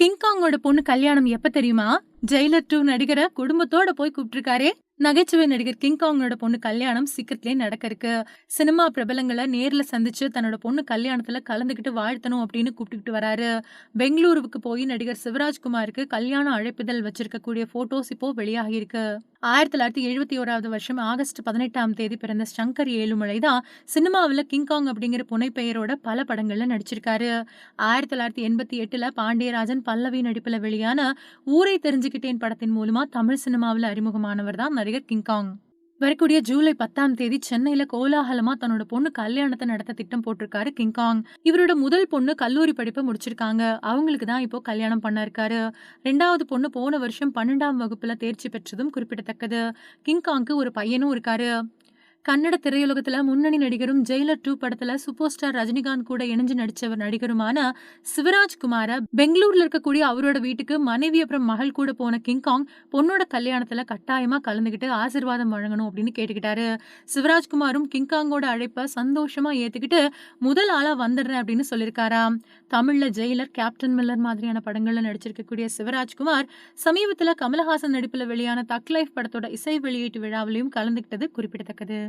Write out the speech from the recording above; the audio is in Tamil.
கிங்காங்கோட பொண்ணு கல்யாணம் எப்ப தெரியுமா? ஜெயிலர் 2 நடிகர குடும்பத்தோட போய் கூப்பிட்டிருக்காரே. நகைச்சுவை நடிகர் கிங்காங்கோட பொண்ணு கல்யாணம் சீக்கிரத்திலே நடக்க இருக்கு. சினிமா பிரபலங்களை நேர்ல சந்திச்சு தன்னோட பொண்ணு கல்யாணத்துல கலந்துக்கிட்டு வாழ்த்தணும் அப்படின்னு கூப்பிட்டுக்கிட்டு வராரு. பெங்களூருவுக்கு போய் நடிகர் சிவராஜ்குமாருக்கு கல்யாண அழைப்பிதழ் வச்சிருக்கக்கூடிய போட்டோஸ் இப்போ வெளியாகி இருக்கு. 1971 வருஷம் ஆகஸ்ட் 18ஆம் தேதி பிறந்த சங்கர் ஏழுமலை தான் சினிமாவில் கிங்காங் அப்படிங்கிற புனைப்பெயரோட பல படங்கள்ல நடிச்சிருக்காரு. 1988ல பாண்டியராஜன் பல்லவி நடிப்புல வெளியான ஊரை தெரிஞ்சுக்கிட்டேன் படத்தின் மூலமா தமிழ் சினிமாவில் அறிமுகமானவர் தான் நடிகர் கிங்காங். வரக்கூடிய ஜூலை 10ஆம் தேதி சென்னையில கோலாகலமா தன்னோட பொண்ணு கல்யாணத்தை நடத்த திட்டம் போட்டிருக்காரு கிங்காங். இவரோட முதல் பொண்ணு கல்லூரி படிப்பை முடிச்சிருக்காங்க. அவங்களுக்கு தான் இப்போ கல்யாணம் பண்ண இருக்காரு. 2வது பொண்ணு போன வருஷம் 12ஆம் வகுப்புல தேர்ச்சி பெற்றதும் குறிப்பிடத்தக்கது. கிங்காங்க்கு ஒரு பையனும் இருக்காரு. கன்னட திரையுலகத்துல முன்னணி நடிகரும் ஜெயிலர் 2 படத்துல சூப்பர் ஸ்டார் ரஜினிகாந்த் கூட இணைஞ்சு நடிச்சவர் நடிகருமான சிவராஜ்குமார பெங்களூர்ல இருக்கக்கூடிய அவரோட வீட்டுக்கு மனைவி அப்புறம் மகள் கூட போன கிங்காங் பொண்ணோட கல்யாணத்துல கட்டாயமா கலந்துகிட்டு ஆசீர்வாதம் வழங்கணும் அப்படின்னு கேட்டுக்கிட்டாரு. சிவராஜ்குமாரும் கிங்காங்கோட அழைப்ப சந்தோஷமா ஏத்துக்கிட்டு முதல் ஆளா வந்துடுறேன் அப்படின்னு சொல்லியிருக்காராம். தமிழ்ல ஜெயிலர், கேப்டன் மில்லர் மாதிரியான படங்கள்ல நடிச்சிருக்கக்கூடிய சிவராஜ்குமார் சமீபத்துல கமலஹாசன் நடிப்புல வெளியான தக் லைஃப் படத்தோட இசை வெளியீட்டு விழாவிலையும் கலந்துகிட்டது குறிப்பிடத்தக்கது.